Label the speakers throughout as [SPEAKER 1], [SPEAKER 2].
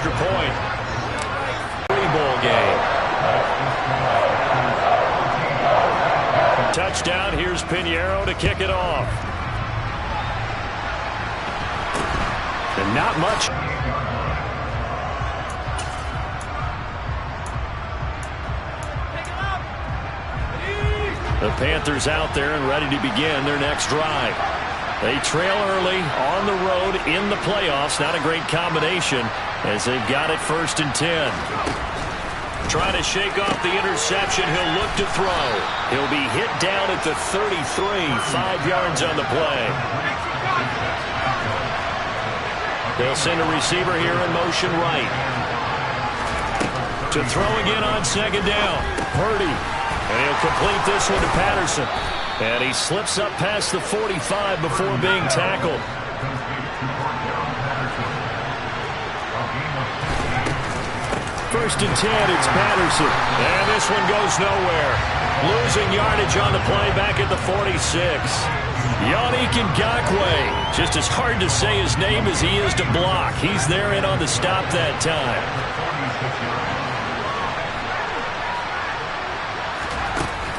[SPEAKER 1] extra point. Three-ball game. Touchdown. Here's Pinheiro to kick it off. And not much. The Panthers out there and ready to begin their next drive. They trail early on the road in the playoffs. Not a great combination as they've got it 1st and 10. Trying to shake off the interception. He'll look to throw. He'll be hit down at the 33, 5 yards on the play. They'll send a receiver here in motion right. To throw again on 2nd down. Purdy. And he'll complete this one to Patterson. And he slips up past the 45 before being tackled. First and 10, it's Patterson. And this one goes nowhere. Losing yardage on the play back at the 46. Yannick Ngakoue. Just as hard to say his name as he is to block. He's there in on the stop that time.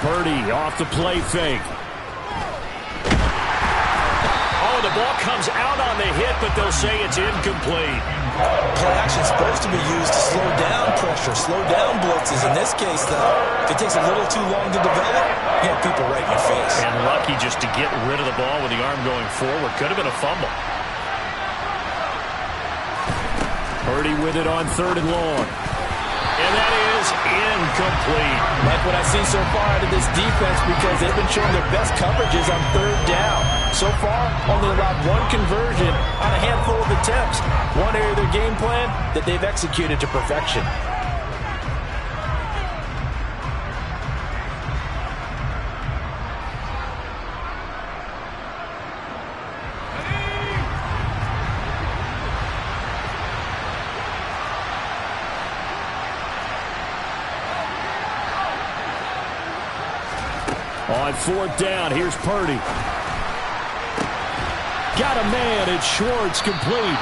[SPEAKER 1] Purdy off the play fake. Oh, the ball comes out on the hit, but they'll say it's incomplete.
[SPEAKER 2] Play action is supposed to be used to slow down pressure, slow down blitzes. In this case, though, if it takes a little too long to develop, you have people right in your face.
[SPEAKER 1] And lucky just to get rid of the ball with the arm going forward. Could have been a fumble. Purdy with it on 3rd and long. And that is incomplete.
[SPEAKER 2] Like what I've seen so far out of this defense, because they've been showing their best coverages on 3rd down. So far, only allowed 1 conversion on a handful of attempts. One area of their game plan that they've executed to perfection.
[SPEAKER 1] On 4th down, here's Purdy. Got a man, it's Schwartz, complete.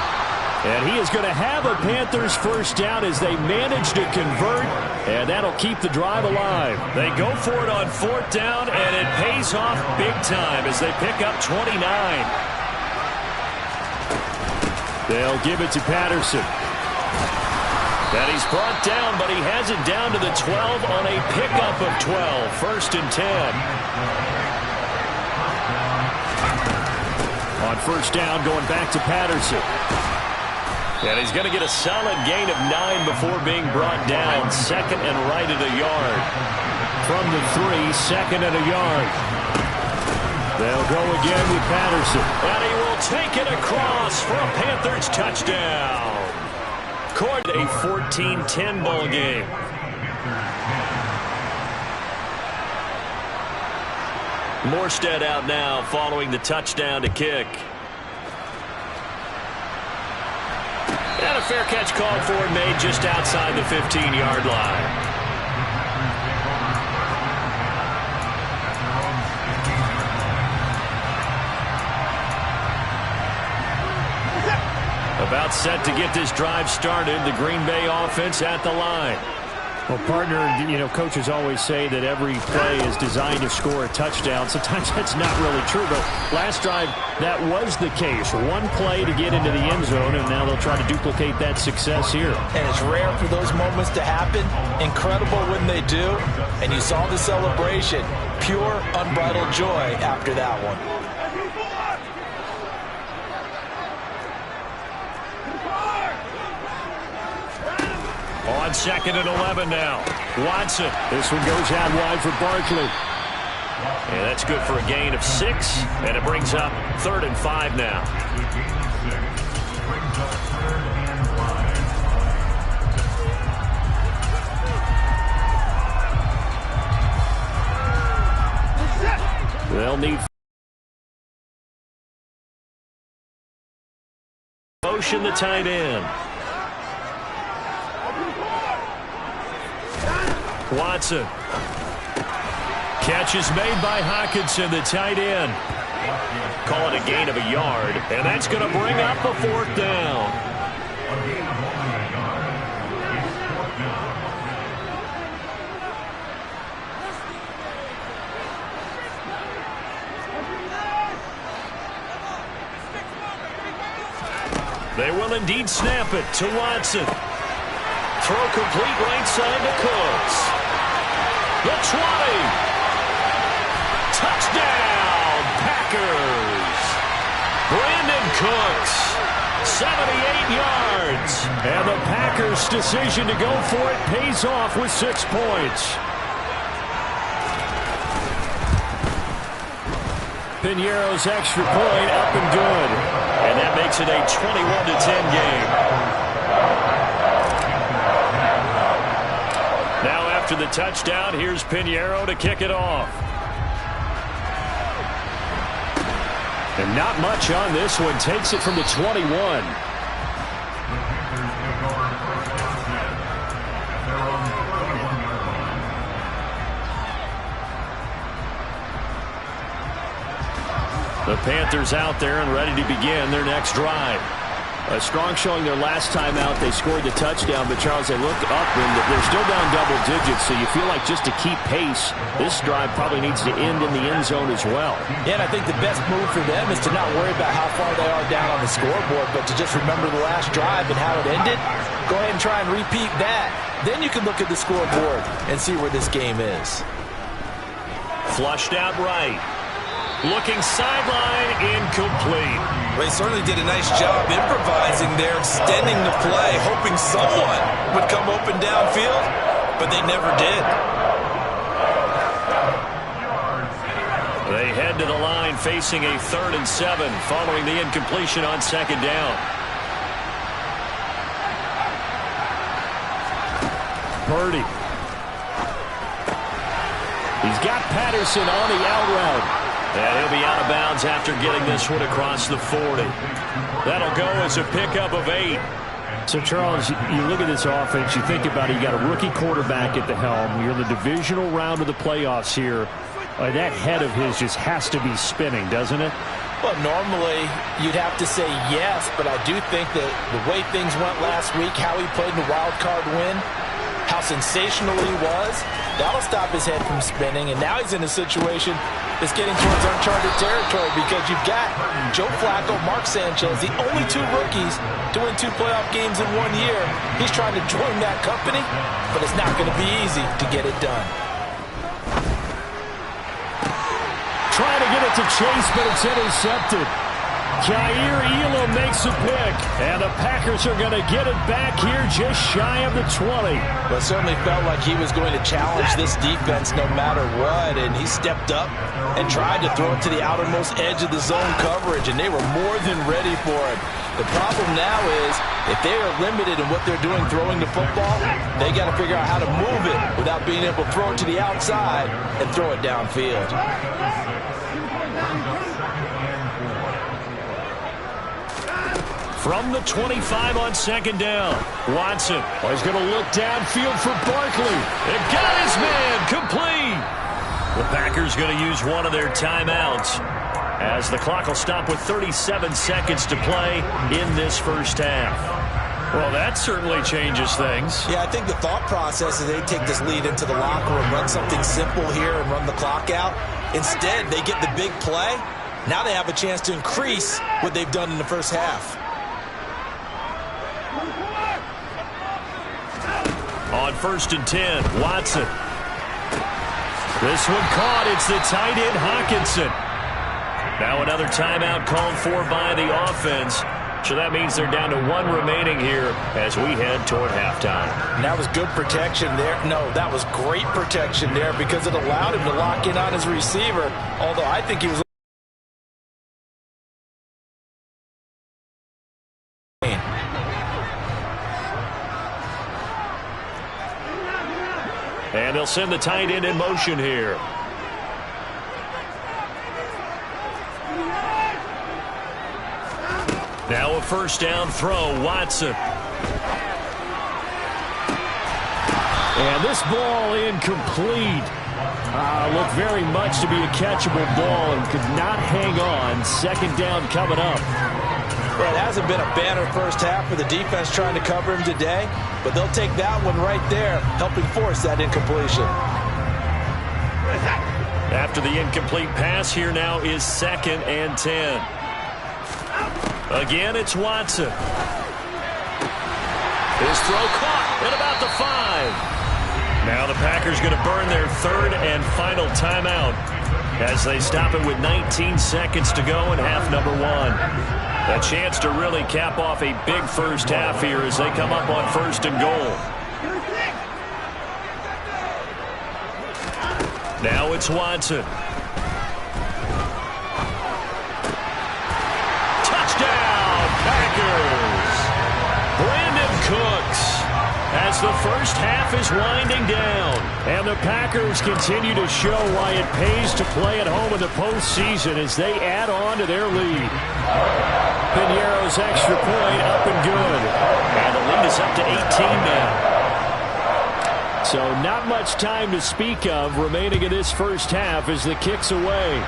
[SPEAKER 1] And he is going to have a Panthers 1st down as they manage to convert, and that'll keep the drive alive. They go for it on 4th down, and it pays off big time as they pick up 29. They'll give it to Patterson. And he's brought down, but he has it down to the 12 on a pickup of 12. 1st and 10. On 1st down, going back to Patterson. And he's going to get a solid gain of 9 before being brought down. 2nd and right at a yard. From the 3, 2nd and a yard. They'll go again with Patterson. And he will take it across for a Panthers touchdown. A 14-10 ball game. Morstead out now following the touchdown to kick. And a fair catch called for and made just outside the 15-yard line. About set to get this drive started. The Green Bay offense at the line.
[SPEAKER 3] Well, partner, you know, coaches always say that every play is designed to score a touchdown. Sometimes that's not really true, but last drive, that was the case. One play to get into the end zone, and now they'll try to duplicate that success here.
[SPEAKER 2] And it's rare for those moments to happen. Incredible when they do. And you saw the celebration. Pure, unbridled joy after that one.
[SPEAKER 1] On 2nd and 11 now. Watson.
[SPEAKER 3] This one goes out wide for Barkley.
[SPEAKER 1] And that's good for a gain of 6. And it brings up 3rd and 5 now. They'll need motion the tight end. Watson. Catch is made by Hockenson, the tight end. Call it a gain of a yard, and that's going to bring up a 4th down. They will indeed snap it to Watson. Throw complete right side to Cooks. The 20. Touchdown, Packers. Brandon Cooks, 78 yards. And the Packers' decision to go for it pays off with 6 points. Piñeiro's extra point up and good. And that makes it a 21-10 game. Now after the touchdown, here's Piñeiro to kick it off. And not much on this one. Takes it from the 21. The Panthers out there and ready to begin their next drive. A strong showing their last time out. They scored the touchdown, but Charles, they look up and they're still down double digits, so you feel like just to keep pace, this drive probably needs to end in the end zone as well.
[SPEAKER 2] Yeah, and I think the best move for them is to not worry about how far they are down on the scoreboard, but to just remember the last drive and how it ended. Go ahead and try and repeat that. Then you can look at the scoreboard and see where this game is.
[SPEAKER 1] Flushed out right. Looking sideline, incomplete.
[SPEAKER 4] Well, he certainly did a nice job improvising there, extending the play, hoping someone would come open downfield, but they never did.
[SPEAKER 1] They head to the line facing a 3rd and 7 following the incompletion on 2nd down. Purdy. He's got Patterson on the out route. And he'll be out of bounds after getting this one across the 40. That'll go as a pickup of 8.
[SPEAKER 3] So, Charles, you look at this offense, you think about it, you got a rookie quarterback at the helm. You're in the divisional round of the playoffs here. That head of his just has to be spinning, doesn't it?
[SPEAKER 2] Well, normally you'd have to say yes, but I do think that the way things went last week, how he played in the wild card win, how sensational he was, that'll stop his head from spinning. And now he's in a situation that's getting towards uncharted territory because you've got Joe Flacco, Mark Sanchez, the only 2 rookies to win 2 playoff games in 1 year. He's trying to join that company, but it's not going to be easy to get it done.
[SPEAKER 3] Trying to get it to Chase, but it's intercepted. Jair Elam makes a pick, and the Packers are going to get it back here just shy of the 20.
[SPEAKER 2] Well, it certainly felt like he was going to challenge this defense no matter what, and he stepped up and tried to throw it to the outermost edge of the zone coverage, and they were more than ready for it. The problem now is if they are limited in what they're doing throwing the football, they got to figure out how to move it without being able to throw it to the outside and throw it downfield.
[SPEAKER 1] From the 25 on 2nd down. Watson. Oh, he's going to look downfield for Barkley. It got his man complete. The Packers going to use one of their timeouts as the clock will stop with 37 seconds to play in this first half. Well, that certainly changes things.
[SPEAKER 4] Yeah, I think the thought process is they take this lead into the locker room, run something simple here and run the clock out. Instead, they get the big play. Now they have a chance to increase what they've done in the first half.
[SPEAKER 1] On 1st and 10, Watson. This one caught. It's the tight end, Hockenson. Now another timeout called for by the offense. So that means they're down to 1 remaining here as we head toward halftime.
[SPEAKER 2] And that was good protection there. No, that was great protection there because it allowed him to lock in on his receiver, although I think he was...
[SPEAKER 1] And they'll send the tight end in motion here. Now a 1st down throw, Watson.
[SPEAKER 3] And this ball incomplete. Looked very much to be a catchable ball and could not hang on. 2nd down coming up.
[SPEAKER 2] Well, it hasn't been a banner first half for the defense trying to cover him today, but they'll take that one right there, helping force that incompletion.
[SPEAKER 1] After the incomplete pass, here now is 2nd and 10. Again, it's Watson. His throw caught at about the 5. Now the Packers going to burn their third and final timeout as they stop it with 19 seconds to go in half number 1. A chance to really cap off a big first half here as they come up on 1st and goal. Now it's Watson. Touchdown, Packers! Brandon Cooks as the first half is winding down.
[SPEAKER 3] And the Packers continue to show why it pays to play at home in the postseason as they add on to their lead. Piñeiro's extra point up and good.
[SPEAKER 1] And the lead is up to 18 now.
[SPEAKER 3] So not much time to speak of remaining in this first half as the kick's away.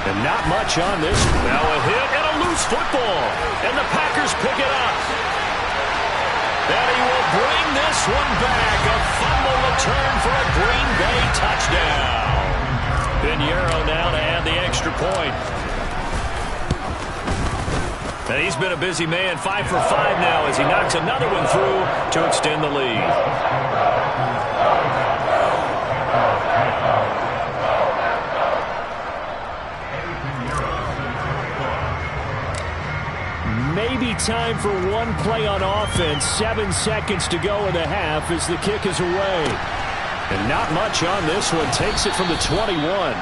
[SPEAKER 3] And not much on this.
[SPEAKER 1] Now a hit and a loose football. And the Packers pick it up. And he will bring this one back. A fumble return for a Green Bay touchdown. Piñeiro now to add the extra point. And he's been a busy man, 5 for 5 now as he knocks another one through to extend the lead.
[SPEAKER 3] Maybe time for one play on offense. 7 seconds to go in the half as the kick is away. And not much on this one. Takes it from the 21.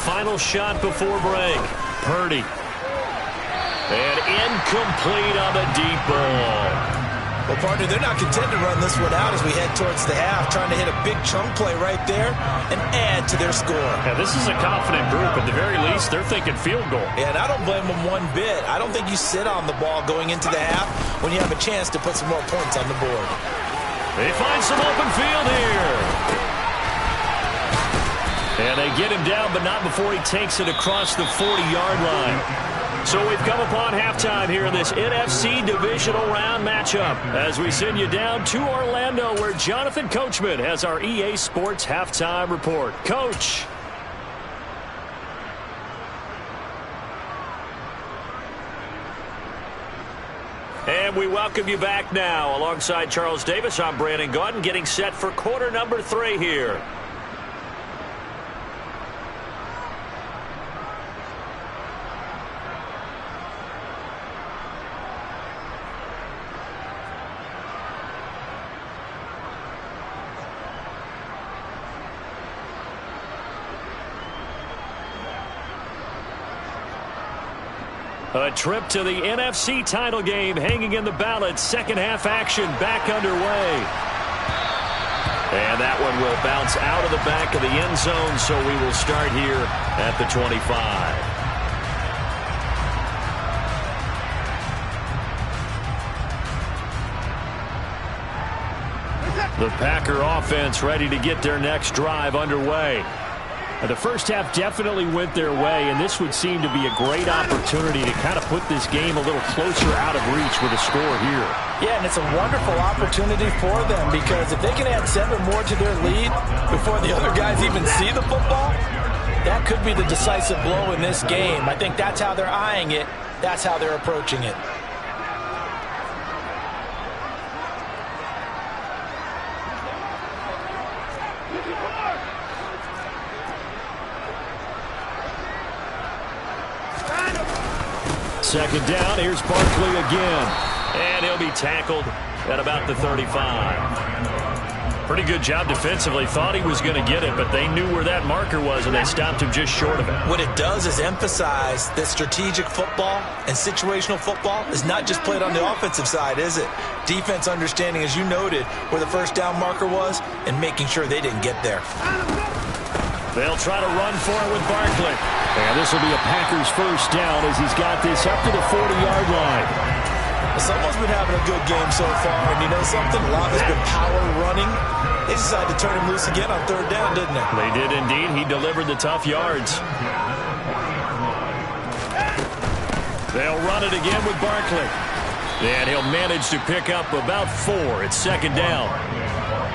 [SPEAKER 1] Final shot before break. Purdy. And incomplete on the deep ball.
[SPEAKER 4] Well, partner, they're not content to run this one out as we head towards the half, trying to hit a big chunk play right there and add to their score.
[SPEAKER 3] Yeah, this is a confident group. At the very least, they're thinking field goal.
[SPEAKER 4] Yeah, and I don't blame them one bit. I don't think you sit on the ball going into the half when you have a chance to put some more points on the board.
[SPEAKER 1] They find some open field here. And they get him down, but not before he takes it across the 40-yard line. So we've come upon halftime here in this NFC divisional round matchup as we send you down to Orlando where Jonathan Coachman has our EA Sports halftime report. Coach. And we welcome you back now. Alongside Charles Davis, I'm Brandon Gaudin getting set for quarter number 3 here. A trip to the NFC title game hanging in the balance. Second half action back underway. And that one will bounce out of the back of the end zone, so we will start here at the 25. The Packer offense ready to get their next drive underway.
[SPEAKER 3] The first half definitely went their way, and this would seem to be a great opportunity to kind of put this game a little closer out of reach with a score here.
[SPEAKER 2] Yeah, and it's a wonderful opportunity for them because if they can add 7 more to their lead before the other guys even see the football, that could be the decisive blow in this game. I think that's how they're eyeing it. That's how they're approaching it.
[SPEAKER 3] Second down, here's Barkley again.
[SPEAKER 1] And he'll be tackled at about the 35. Pretty good job defensively. Thought he was going to get it, but they knew where that marker was, and they stopped him just short of it.
[SPEAKER 4] What it does is emphasize that strategic football and situational football is not just played on the offensive side, is it? Defense understanding, as you noted, where the first down marker was and making sure they didn't get there.
[SPEAKER 1] They'll try to run for it with Barkley.
[SPEAKER 3] And this will be a Packers first down as he's got this up to the 40-yard line.
[SPEAKER 4] Someone's been having a good game so far, and you know something? A lot has been power running. They decided to turn him loose again on third down, didn't they?
[SPEAKER 1] They did indeed. He delivered the tough yards. They'll run it again with Barkley. And he'll manage to pick up about 4 at second down.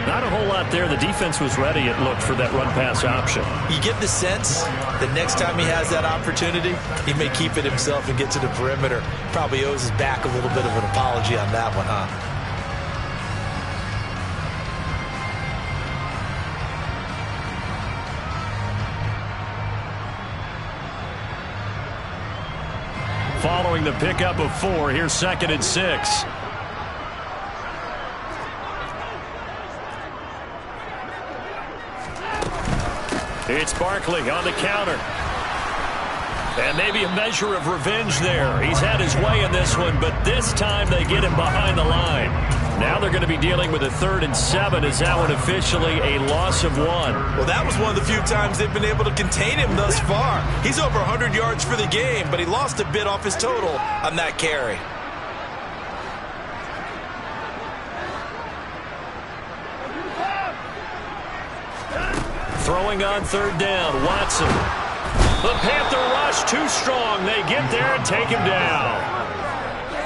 [SPEAKER 1] Not a whole lot there. The defense was ready, it looked, for that run-pass option.
[SPEAKER 4] You get the sense that next time he has that opportunity, he may keep it himself and get to the perimeter. Probably owes his back a little bit of an apology on that one, huh?
[SPEAKER 1] Following the pickup of 4, here's 2nd and 6. It's Barkley on the counter. And maybe a measure of revenge there. He's had his way in this one, but this time they get him behind the line. Now they're going to be dealing with a 3rd and 7 as that one officially a loss of 1.
[SPEAKER 4] Well, that was one of the few times they've been able to contain him thus far. He's over 100 yards for the game, but he lost a bit off his total on that carry.
[SPEAKER 1] Throwing on 3rd down, Watson. The Panther rush too strong. They get there and take him down.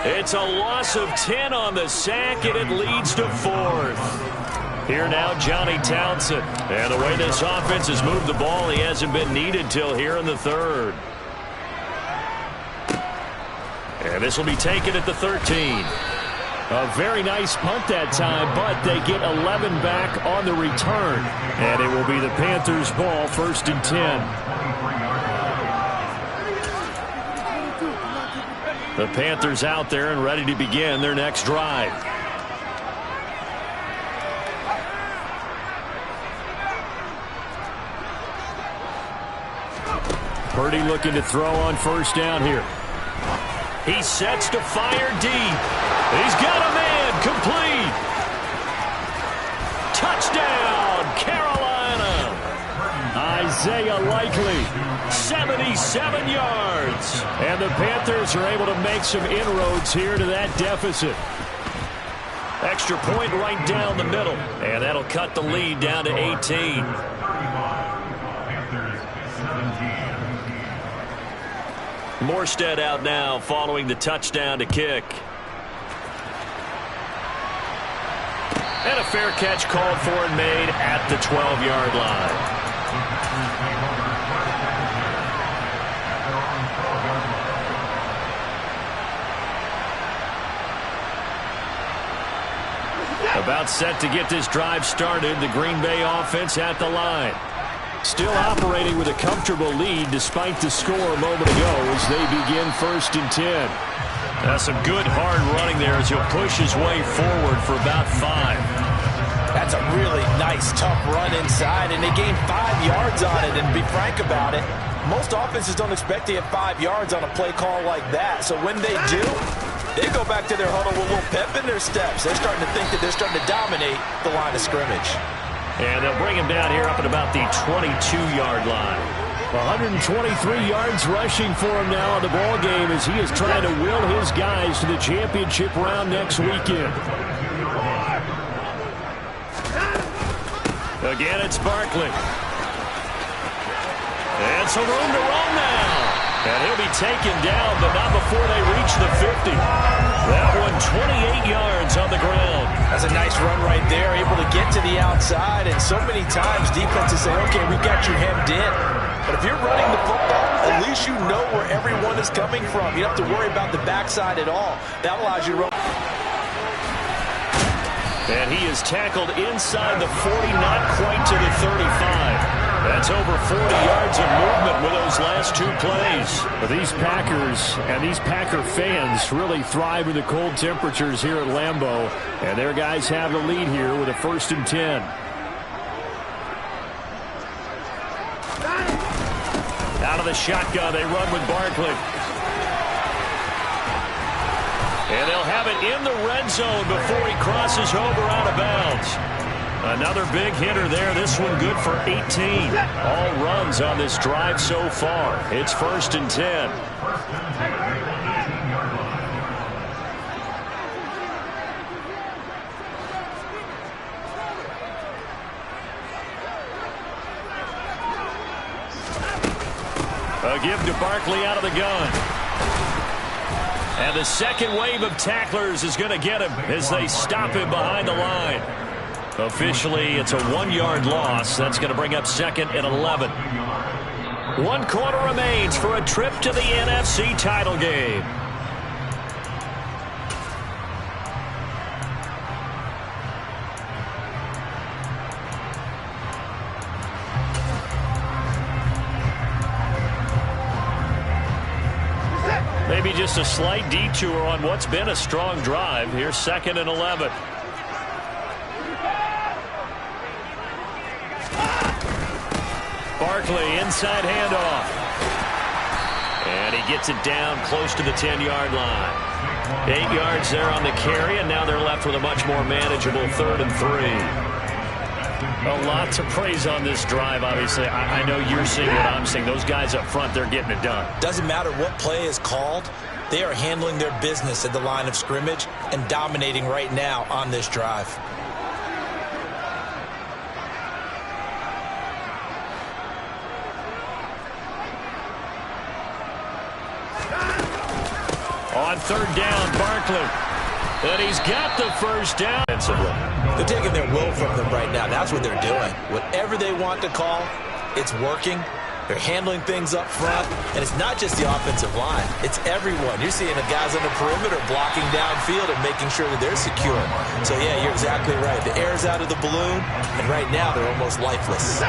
[SPEAKER 1] It's a loss of 10 on the sack, and it leads to 4th. Here now, Johnny Townsend. And the way this offense has moved the ball, he hasn't been needed till here in the 3rd. And this will be taken at the 13.
[SPEAKER 3] A very nice punt that time, but they get 11 back on the return. And it will be the Panthers' ball, 1st and 10. The Panthers out there and ready to begin their next drive. Purdy looking to throw on 1st down here.
[SPEAKER 1] He sets to fire deep. He's got a man, complete. Touchdown, Carolina.
[SPEAKER 3] Isaiah Likely,
[SPEAKER 1] 77 yards.
[SPEAKER 3] and the Panthers are able to make some inroads here to that deficit.
[SPEAKER 1] Extra point right down the middle, and that'll cut the lead down to 18. Morstead out now following the touchdown to kick. And a fair catch called for and made at the 12-yard line. About set to get this drive started, the Green Bay offense at the line.
[SPEAKER 3] Still operating with a comfortable lead despite the score a moment ago as they begin 1st and 10.
[SPEAKER 1] That's some good hard running there as he'll push his way forward for about 5.
[SPEAKER 2] That's a really nice, tough run inside, and they gained 5 yards on it. And to be frank about it, most offenses don't expect to get 5 yards on a play call like that. So when they do, they go back to their huddle with a little pep in their steps. They're starting to think that they're starting to dominate the line of scrimmage.
[SPEAKER 1] And they'll bring him down here up at about the 22-yard line.
[SPEAKER 3] 123 yards rushing for him now in the ball game as he is trying to will his guys to the championship round next weekend.
[SPEAKER 1] Again, it's Barkley. And some room to run now. And he'll be taken down, but not before they reach the 50. That one 28 yards on the ground.
[SPEAKER 2] That's a nice run right there, able to get to the outside. And so many times defenses say, okay, we got you hemmed in. But if you're running the football, at least you know where everyone is coming from. You don't have to worry about the backside at all. That allows you to run.
[SPEAKER 1] And he is tackled inside the 40, not quite to the 35. That's over 40 yards of movement with those last 2 plays.
[SPEAKER 3] But these Packers and these Packer fans really thrive in the cold temperatures here at Lambeau. And their guys have the lead here with a 1st and 10.
[SPEAKER 1] Out of the shotgun, they run with Barkley. And they'll have it in the red zone before he crosses over out of bounds. Another big hitter there. This one good for 18. All runs on this drive so far. It's 1st and 10. A give to Barkley out of the gun. And the second wave of tacklers is going to get him as they stop him behind the line. Officially, it's a 1-yard loss. That's going to bring up 2nd and 11. 1 quarter remains for a trip to the NFC title game. Maybe just a slight detour on what's been a strong drive. Here's 2nd and 11. Barkley, inside handoff. And he gets it down close to the 10-yard line. 8 yards there on the carry, and now they're left with a much more manageable 3rd and 3. A lot to praise on this drive, obviously. I know you're seeing what I'm seeing. Those guys up front, they're getting it done.
[SPEAKER 4] Doesn't matter what play is called. They are handling their business at the line of scrimmage and dominating right now on this drive.
[SPEAKER 1] On 3rd down, Barkley. And he's got the first down.
[SPEAKER 4] They're taking their will from them right now. That's what they're doing. Whatever they want to call, it's working. They're handling things up front. And it's not just the offensive line. It's everyone. You're seeing the guys on the perimeter blocking downfield and making sure that they're secure. So, yeah, you're exactly right. The air's out of the balloon, and right now they're almost lifeless.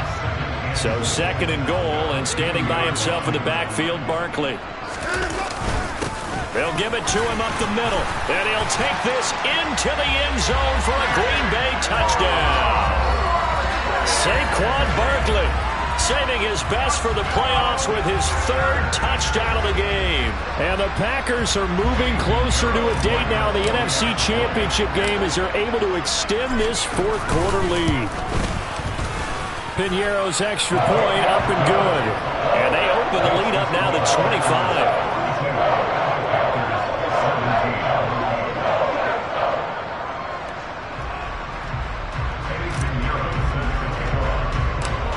[SPEAKER 1] So 2nd and goal, and standing by himself in the backfield, Barkley. They'll give it to him up the middle, and he'll take this into the end zone for a Green Bay touchdown. Saquon Barkley saving his best for the playoffs with his 3rd touchdown of the game.
[SPEAKER 3] And the Packers are moving closer to a date now in the NFC Championship game as they're able to extend this 4th quarter lead. Piñeiro's extra point up and good.
[SPEAKER 1] And they open the lead up now to 25.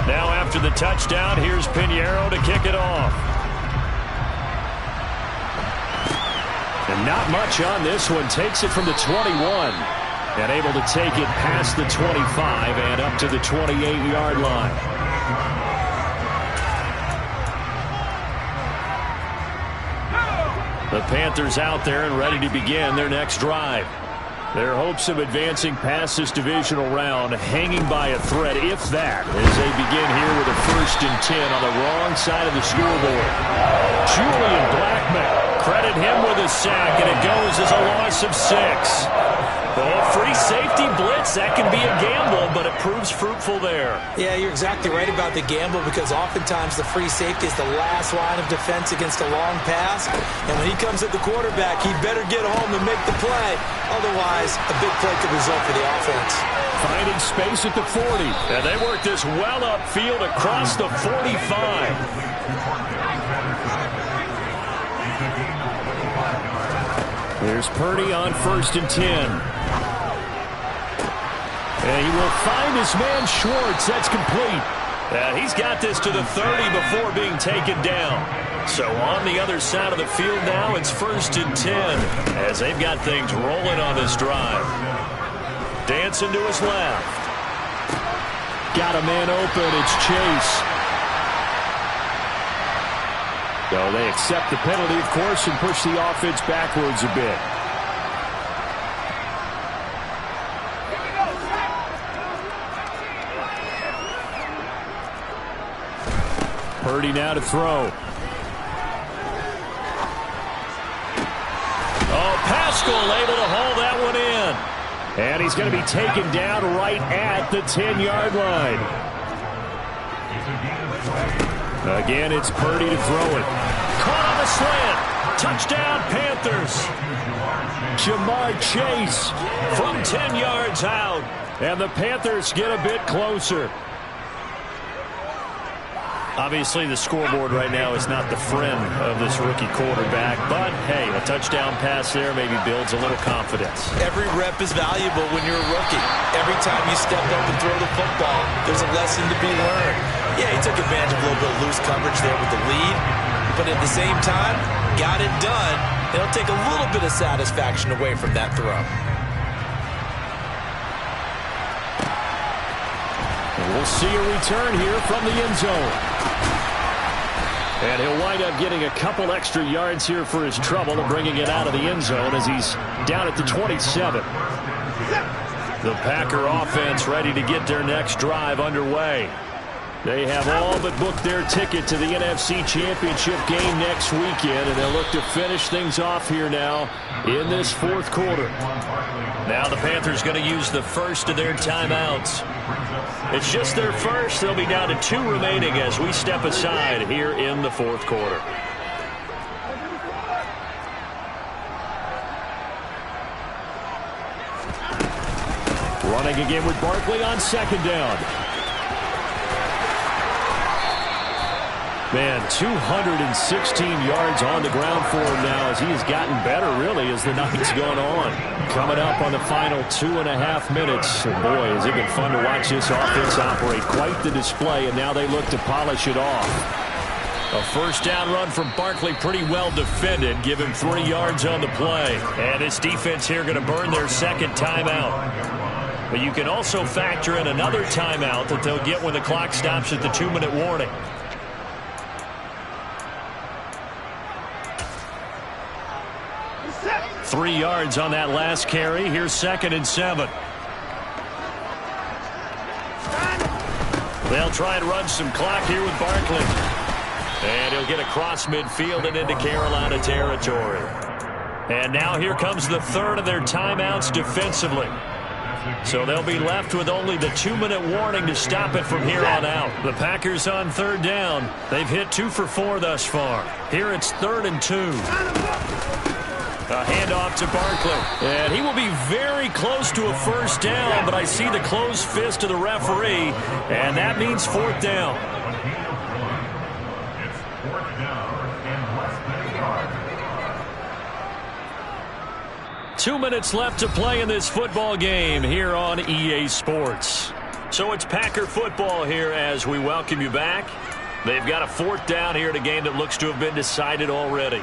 [SPEAKER 1] Now after the touchdown, here's Piñeiro to kick it off.
[SPEAKER 3] And not much on this one. Takes it from the 21. And able to take it past the 25 and up to the 28-yard line. The Panthers out there and ready to begin their next drive. Their hopes of advancing past this divisional round hanging by a thread, if that, as they begin here with a 1st and 10 on the wrong side of the scoreboard. Julian Blackmon, credit him with a sack, and it goes as a loss of 6. Oh, free safety blitz, that can be a gamble, but it proves fruitful there.
[SPEAKER 4] Yeah, you're exactly right about the gamble because oftentimes the free safety is the last line of defense against a long pass. And when he comes at the quarterback, he better get home and make the play. Otherwise, a big play could result for the offense.
[SPEAKER 3] Finding space at the 40.
[SPEAKER 1] And they work this well upfield across the 45.
[SPEAKER 3] There's Purdy on 1st and 10. And he will find his man Schwartz. That's complete.
[SPEAKER 1] And he's got this to the 30 before being taken down. So on the other side of the field now, it's 1st and 10 as they've got things rolling on this drive. Dancing to his left.
[SPEAKER 3] Got a man open. It's Chase. So they accept the penalty, of course, and push the offense backwards a bit. Purdy now to throw.
[SPEAKER 1] Oh, Pascal able to haul that one in.
[SPEAKER 3] And he's going to be taken down right at the 10-yard line. Again, it's Purdy to throw it.
[SPEAKER 1] Caught on the slant. Touchdown, Panthers.
[SPEAKER 3] Jamar Chase
[SPEAKER 1] from 10 yards out.
[SPEAKER 3] And the Panthers get a bit closer.
[SPEAKER 1] Obviously, the scoreboard right now is not the friend of this rookie quarterback. But, hey, a touchdown pass there maybe builds a little confidence.
[SPEAKER 4] Every rep is valuable when you're a rookie. every time you step up and throw the football, there's a lesson to be learned. Yeah, he took advantage of a little bit of loose coverage there with the lead, but at the same time, got it done. It'll take a little bit of satisfaction away from that throw.
[SPEAKER 3] And we'll see a return here from the end zone. And he'll wind up getting a couple extra yards here for his trouble and bringing it out of the end zone as he's down at the 27. The Packer offense ready to get their next drive underway. They have all but booked their ticket to the NFC Championship game next weekend, and they'll look to finish things off here now in this fourth quarter.
[SPEAKER 1] Now the Panthers going to use the first of their timeouts. It's just their first. They'll be down to 2 remaining as we step aside here in the fourth quarter.
[SPEAKER 3] Running again with Barkley on second down. Man, 216 yards on the ground for him now as he has gotten better, really, as the night's gone on. Coming up on the final 2.5 minutes. And boy, has it been fun to watch this offense operate. Quite the display, and now they look to polish it off.
[SPEAKER 1] A first down run from Barkley, pretty well defended. Give him 3 yards on the play. And his defense here going to burn their second timeout. But you can also factor in another timeout that they'll get when the clock stops at the 2-minute warning. Three yards on that last carry. Here's 2nd and 7. They'll try and run some clock here with Barkley. And he'll get across midfield and into Carolina territory. And now here comes the third of their timeouts defensively. So they'll be left with only the 2-minute warning to stop it from here on out. The Packers on third down. They've hit 2 for 4 thus far. Here it's 3rd and 2. A handoff to Barkley. And he will be very close to a first down, but I see the closed fist of the referee, and that means 4th down.
[SPEAKER 5] It's 4th down and less than a yard.
[SPEAKER 1] 2 minutes left to play in this football game here on EA Sports. So it's Packer football here as we welcome you back. They've got a 4th down here in a game that looks to have been decided already.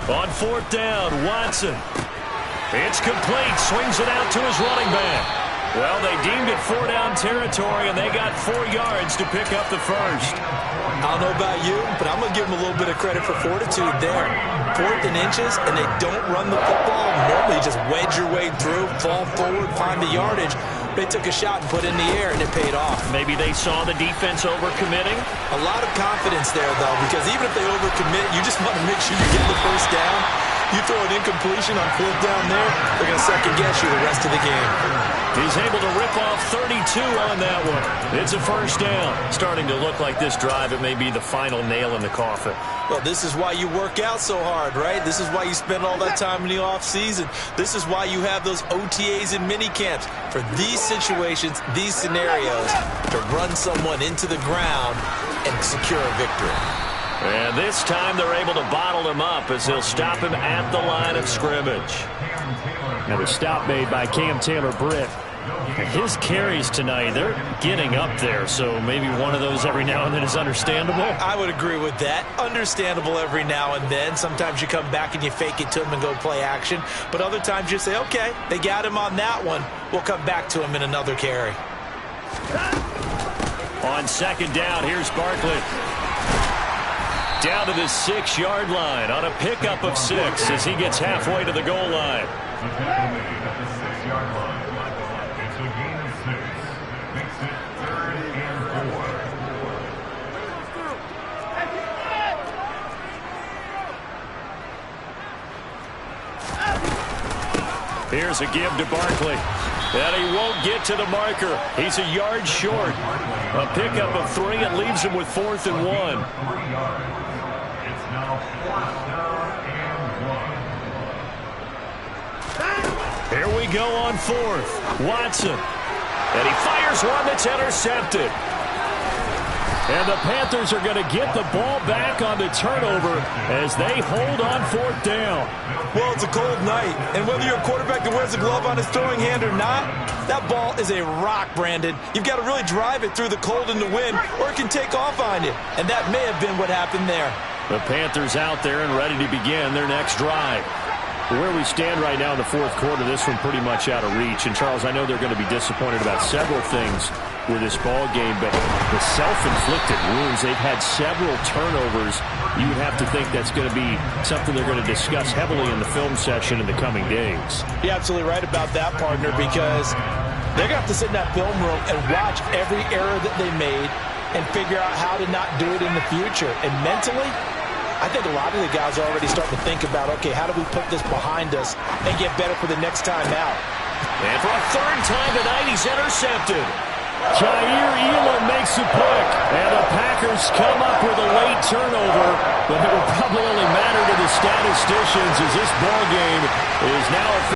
[SPEAKER 1] On 4th down, Watson. It's complete. Swings it out to his running back. Well, they deemed it 4-down territory, and they got 4 yards to pick up the first.
[SPEAKER 4] I don't know about you, but I'm going to give them a little bit of credit for fortitude there. 4th and inches, and they don't run the football. Normally, you just wedge your way through, fall forward, find the yardage. They took a shot and put it in the air, and it paid off.
[SPEAKER 1] Maybe they saw the defense overcommitting.
[SPEAKER 4] A lot of confidence there, though, because even if they overcommit, you just want to make sure you get the first down. You throw an incompletion on 4th down there, they're going to second-guess you the rest of the game.
[SPEAKER 1] He's able to rip off 32 on that one. It's a first down. Starting to look like this drive, it may be the final nail in the coffin.
[SPEAKER 4] Well, this is why you work out so hard, right? This is why you spend all that time in the offseason. This is why you have those OTAs and mini camps. For these situations, these scenarios, to run someone into the ground and secure a victory.
[SPEAKER 1] And this time they're able to bottle him up as he'll stop him at the line of scrimmage.
[SPEAKER 3] And a stop made by Cam Taylor-Britt. His carries tonight, they're getting up there, so maybe one of those every now and then is understandable.
[SPEAKER 4] I would agree with that. Understandable every now and then. Sometimes you come back and you fake it to him and go play action. But other times you say, okay, they got him on that one. We'll come back to him in another carry.
[SPEAKER 1] On 2nd down, here's Barkley. Down to the 6-yard line on a pickup of 6 as he gets halfway to the goal line.
[SPEAKER 5] The tackle made at the 6-yard line. It's a gain of 6. Makes it 3rd and
[SPEAKER 1] 4. Here's a give to Barkley. And he won't get to the marker. He's a yard short. A pickup of 3. It leaves him with 4th and 1.
[SPEAKER 5] 3 yards. It's now 4th down and 1.
[SPEAKER 1] go on fourth. Watson. And he fires one that's intercepted. And the Panthers are going to get the ball back on the turnover as they hold on fourth down.
[SPEAKER 4] Well, it's a cold night, and whether you're a quarterback that wears a glove on his throwing hand or not, that ball is a rock, Brandon. You've got to really drive it through the cold and the wind, or it can take off on you. And that may have been what happened there.
[SPEAKER 1] The Panthers out there and ready to begin their next drive.
[SPEAKER 3] Where we stand right now in the fourth quarter, this one pretty much out of reach. And, Charles, I know they're going to be disappointed about several things with this ball game, but the self-inflicted wounds, they've had several turnovers. You would have to think that's going to be something they're going to discuss heavily in the film session in the coming days.
[SPEAKER 2] You're absolutely right about that, partner, because they're going to have to sit in that film room and watch every error that they made and figure out how to not do it in the future. And mentally, I think a lot of the guys are already starting to think about, okay, how do we put this behind us and get better for the next time out?
[SPEAKER 1] And for a third time tonight, he's intercepted.
[SPEAKER 3] Jair Elam makes the pick.
[SPEAKER 1] And the Packers come up with a late turnover, but it will probably only matter to the statisticians as this ball game is now